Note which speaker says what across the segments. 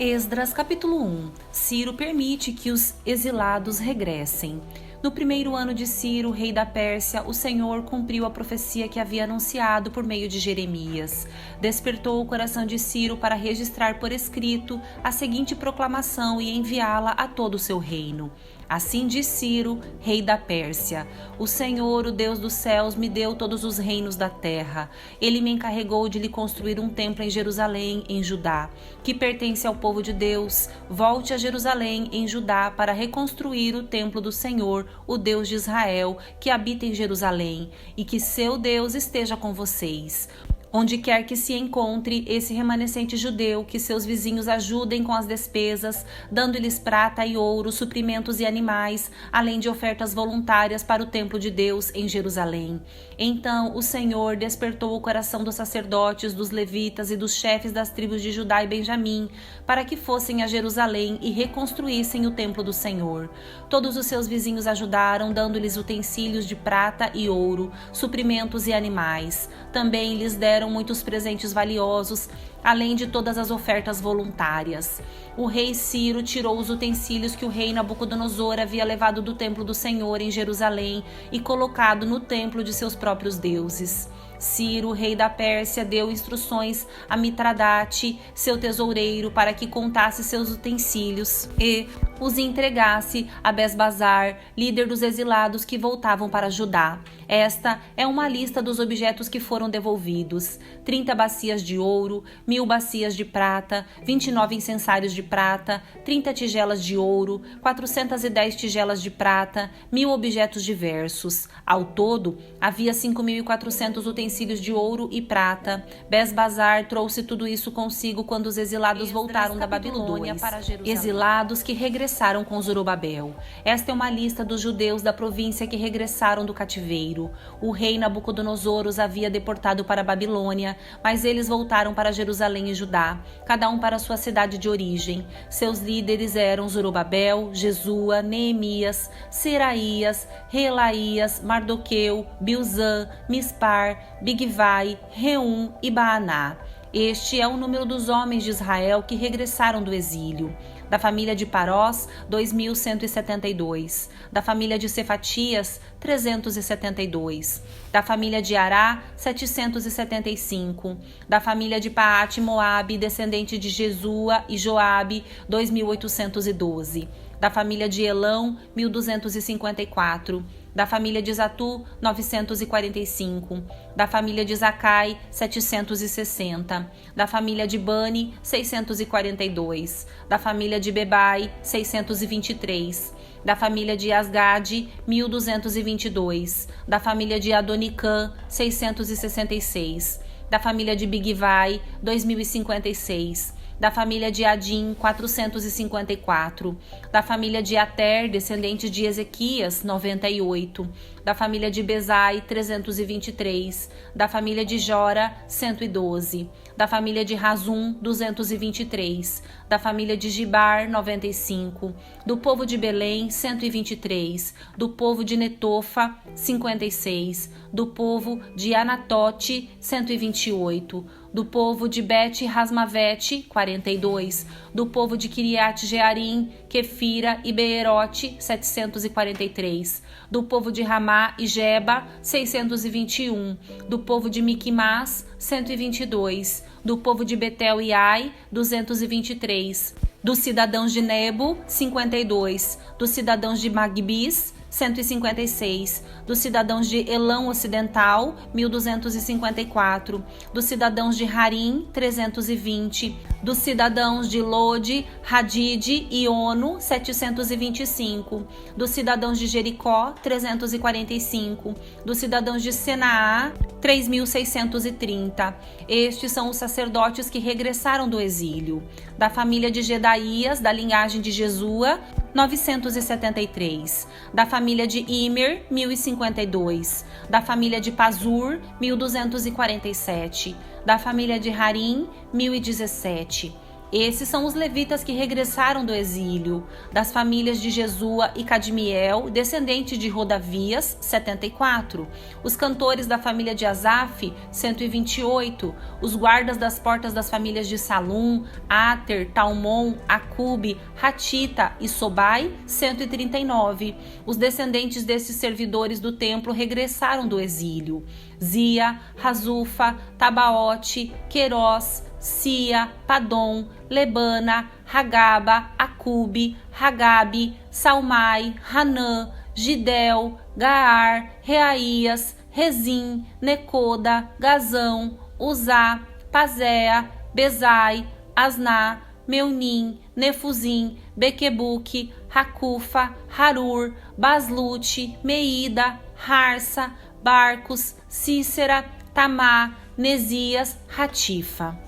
Speaker 1: Esdras capítulo 1. Ciro permite que os exilados regressem. No primeiro ano de Ciro, rei da Pérsia, o Senhor cumpriu a profecia que havia anunciado por meio de Jeremias. Despertou o coração de Ciro para registrar por escrito a seguinte proclamação e enviá-la a todo o seu reino. Assim diz Ciro, rei da Pérsia: O Senhor, o Deus dos céus, me deu todos os reinos da terra. Ele me encarregou de lhe construir um templo em Jerusalém, em Judá, que pertence ao povo de Deus. Volte a Jerusalém, em Judá, para reconstruir o templo do Senhor, o Deus de Israel, que habita em Jerusalém, e que seu Deus esteja com vocês. Onde quer que se encontre esse remanescente judeu, que seus vizinhos ajudem com as despesas, dando-lhes prata e ouro, suprimentos e animais, além de ofertas voluntárias para o templo de Deus em Jerusalém. Então o Senhor despertou o coração dos sacerdotes, dos levitas e dos chefes das tribos de Judá e Benjamim, para que fossem a Jerusalém e reconstruíssem o templo do Senhor. Todos os seus vizinhos ajudaram, dando-lhes utensílios de prata e ouro, suprimentos e animais. Também lhes deram muitos presentes valiosos, além de todas as ofertas voluntárias. O rei Ciro tirou os utensílios que o rei Nabucodonosor havia levado do templo do Senhor em Jerusalém e colocado no templo de seus próprios deuses. Ciro, rei da Pérsia, deu instruções a Mitradate, seu tesoureiro, para que contasse seus utensílios e os entregasse a Besbazar, líder dos exilados que voltavam para Judá. Esta é uma lista dos objetos que foram devolvidos: 30 bacias de ouro, 1000 bacias de prata, 29 incensários de prata, 30 tigelas de ouro, 410 tigelas de prata, 1000 objetos diversos. Ao todo, havia 5.400 utensílios de ouro e prata. Besbazar trouxe tudo isso consigo quando os exilados voltaram da Babilônia para Jerusalém. Exilados que regressaram com Zorobabel. Esta é uma lista dos judeus da província que regressaram do cativeiro. O rei Nabucodonosor os havia deportado para a Babilônia, mas eles voltaram para Jerusalém e Judá, cada um para sua cidade de origem. Seus líderes eram Zorobabel, Jesua, Neemias, Seraías, Reelaías, Mardoqueu, Bilzã, Mispar, Bigvai, Reum e Baaná. Este é o número dos homens de Israel que regressaram do exílio. Da família de Parós, 2.172. Da família de Cefatias, 372. Da família de Ará, 775. Da família de Paate Moabe, descendente de Jesua e Joabe, 2.812. Da família de Elão, 1.254. Da família de Zatu, 945. Da família de Zacai, 760. Da família de Bani, 642. Da família de Bebai, 623. Da família de Asgade, 1.222. Da família de Adonicã, 666. Da família de Bigvai, 2.056. Da família de Adim, 454. Da família de Ater, descendente de Ezequias, 98. Da família de Bezai, 323. Da família de Jora, 112. Da família de Razum, 223. Da família de Gibar, 95. Do povo de Belém, 123. Do povo de Netofa, 56. Do povo de Anatote, 128. Do povo de Bet-Rasmavete, 42. Do povo de Kiriat Jearim, Quefira e Beerote, 743. Do povo de Ramá e Geba, 621. Do povo de Miquimás, 122. Do povo de Betel e Ai, 223. Dos cidadãos de Nebo, 52. Dos cidadãos de Magbis, 156. Dos cidadãos de Elão Ocidental, 1.254. Dos cidadãos de Harim, 320. Dos cidadãos de Lode, Hadid e Ono, 725. Dos cidadãos de Jericó, 345. Dos cidadãos de Senaá, 3.630. Estes são os sacerdotes que regressaram do exílio. Da família de Gedaías, da linhagem de Jesua, 973. Da família de Imer, 1052. Da família de Pazur, 1247. Da família de Harim, 1017. Esses são os levitas que regressaram do exílio, das famílias de Jesua e Cadmiel, descendente de Rodavias, 74. Os cantores da família de Asaf, 128. Os guardas das portas das famílias de Salum, Ater, Talmon, Acube, Hatita e Sobai, 139. Os descendentes desses servidores do templo regressaram do exílio: Zia, Razufa, Tabaote, Querós, Sia, Padom, Lebana, Hagaba, Acube, Hagabe, Salmai, Hanã, Gidel, Gaar, Reaías, Rezim, Necoda, Gazão, Uzá, Pazéa, Bezai, Asná, Meunim, Nefuzim, Bequebuque, Hacufa, Harur, Baslute, Meida, Harsa, Barcos, Cícera, Tamá, Nesias, Ratifa.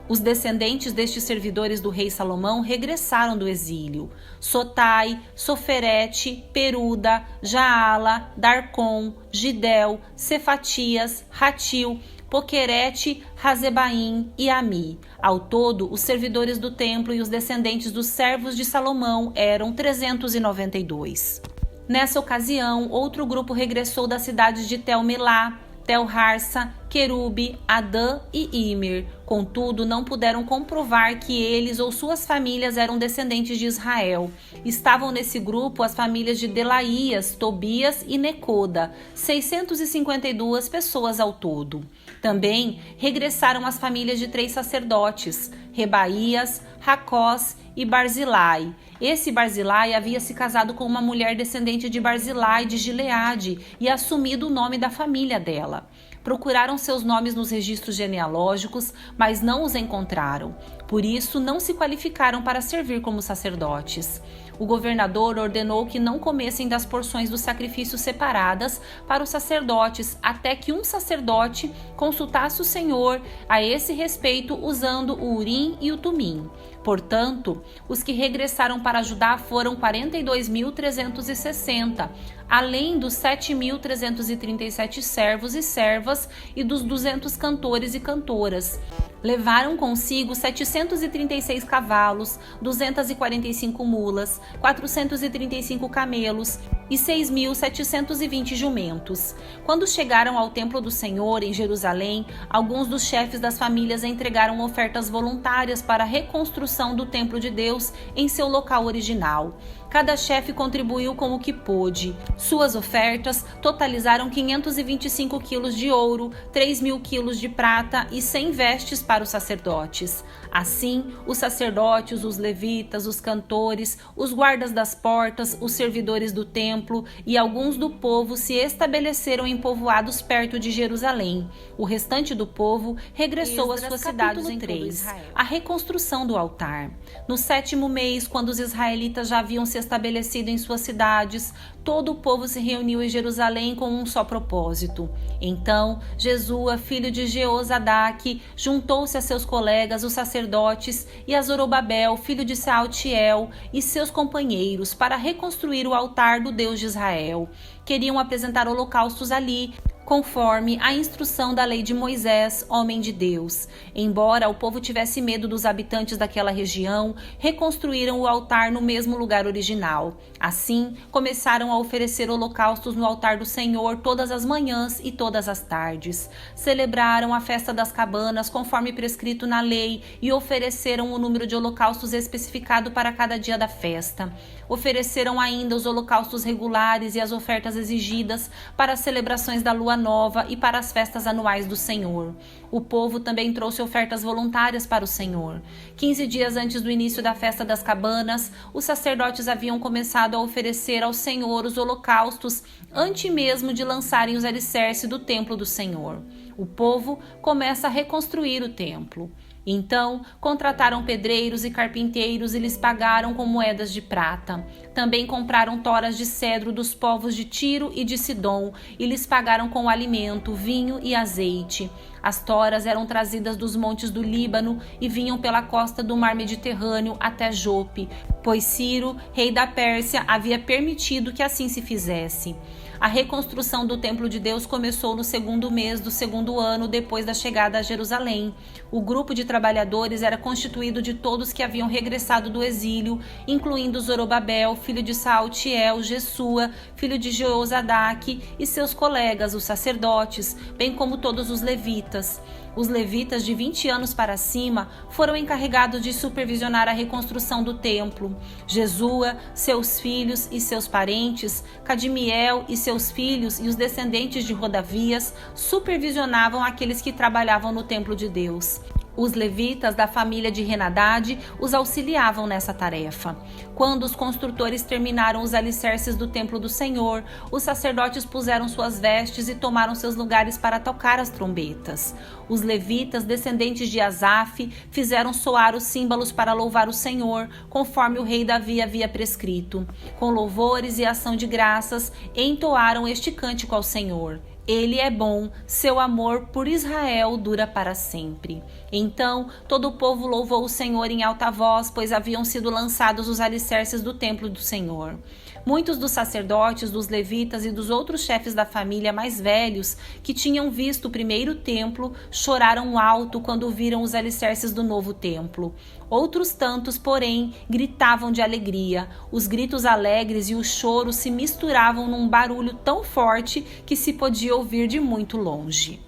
Speaker 1: Os descendentes destes servidores do rei Salomão regressaram do exílio: Sotai, Soferete, Peruda, Jaala, Darcon, Gidel, Cefatias, Ratil, Poquerete, Razebaim e Ami. Ao todo, os servidores do templo e os descendentes dos servos de Salomão eram 392. Nessa ocasião, outro grupo regressou das cidades de Tel-Melá, Tel-Harsa, Querube, Adã e Imer. Contudo, não puderam comprovar que eles ou suas famílias eram descendentes de Israel. Estavam nesse grupo as famílias de Delaías, Tobias e Necoda, 652 pessoas ao todo. Também regressaram as famílias de 3 sacerdotes, Rebaías, Racós e Barzilai. Esse Barzilai havia se casado com uma mulher descendente de Barzilai de Gileade e assumido o nome da família dela. Procuraram seus nomes nos registros genealógicos, mas não os encontraram. Por isso, não se qualificaram para servir como sacerdotes. O governador ordenou que não comessem das porções dos sacrifícios separadas para os sacerdotes, até que um sacerdote consultasse o Senhor a esse respeito usando o Urim e o Tumim. Portanto, os que regressaram para Judá foram 42.360, além dos 7.337 servos e servas e dos 200 cantores e cantoras. Levaram consigo 736 cavalos, 245 mulas, 435 camelos e 6.720 jumentos. Quando chegaram ao templo do Senhor em Jerusalém, alguns dos chefes das famílias entregaram ofertas voluntárias para a reconstrução do templo de Deus em seu local original. Cada chefe contribuiu com o que pôde. Suas ofertas totalizaram 525 quilos de ouro, 3.000 quilos de prata e 100 vestes para os sacerdotes. Assim, os sacerdotes, os levitas, os cantores, os guardas das portas, os servidores do templo e alguns do povo se estabeleceram em povoados perto de Jerusalém. O restante do povo regressou às suas cidades em 3. A reconstrução do altar. No 7º mês, quando os israelitas já haviam se estabelecido em suas cidades, todo o povo se reuniu em Jerusalém com um só propósito. Então, Jesua, filho de Jeozadaque, juntou-se a seus colegas, os sacerdotes, e a Zorobabel, filho de Sealtiel, e seus companheiros, para reconstruir o altar do Deus de Israel. Queriam apresentar holocaustos ali, conforme a instrução da lei de Moisés, homem de Deus. Embora o povo tivesse medo dos habitantes daquela região, reconstruíram o altar no mesmo lugar original. Assim, começaram a oferecer holocaustos no altar do Senhor todas as manhãs e todas as tardes. Celebraram a festa das cabanas conforme prescrito na lei e ofereceram o número de holocaustos especificado para cada dia da festa. Ofereceram ainda os holocaustos regulares e as ofertas exigidas para as celebrações da lua nova e para as festas anuais do Senhor. O povo também trouxe ofertas voluntárias para o Senhor. 15 dias antes do início da festa das cabanas, os sacerdotes haviam começado a oferecer ao Senhor os holocaustos antes mesmo de lançarem os alicerces do templo do Senhor. O povo começa a reconstruir o templo. Então, contrataram pedreiros e carpinteiros e lhes pagaram com moedas de prata. Também compraram toras de cedro dos povos de Tiro e de Sidom e lhes pagaram com alimento, vinho e azeite. As toras eram trazidas dos montes do Líbano e vinham pela costa do mar Mediterrâneo até Jope, pois Ciro, rei da Pérsia, havia permitido que assim se fizesse. A reconstrução do templo de Deus começou no segundo mês do segundo ano depois da chegada a Jerusalém. O grupo de trabalhadores era constituído de todos que haviam regressado do exílio, incluindo Zorobabel, filho de Saltiel, Jesua, filho de Jeozadaque, e seus colegas, os sacerdotes, bem como todos os levitas. Os levitas de 20 anos para cima foram encarregados de supervisionar a reconstrução do templo. Jesua, seus filhos e seus parentes, Cadmiel e seus filhos e os descendentes de Rodavias supervisionavam aqueles que trabalhavam no templo de Deus. Os levitas da família de Henadad os auxiliavam nessa tarefa. Quando os construtores terminaram os alicerces do templo do Senhor, os sacerdotes puseram suas vestes e tomaram seus lugares para tocar as trombetas. Os levitas, descendentes de Asaf, fizeram soar os símbolos para louvar o Senhor, conforme o rei Davi havia prescrito. Com louvores e ação de graças, entoaram este cântico ao Senhor. Ele é bom, seu amor por Israel dura para sempre. Então, todo o povo louvou o Senhor em alta voz, pois haviam sido lançados os alicerces do templo do Senhor. Muitos dos sacerdotes, dos levitas e dos outros chefes da família mais velhos, que tinham visto o primeiro templo, choraram alto quando viram os alicerces do novo templo. Outros tantos, porém, gritavam de alegria. Os gritos alegres e o choro se misturavam num barulho tão forte que se podia ouvir de muito longe.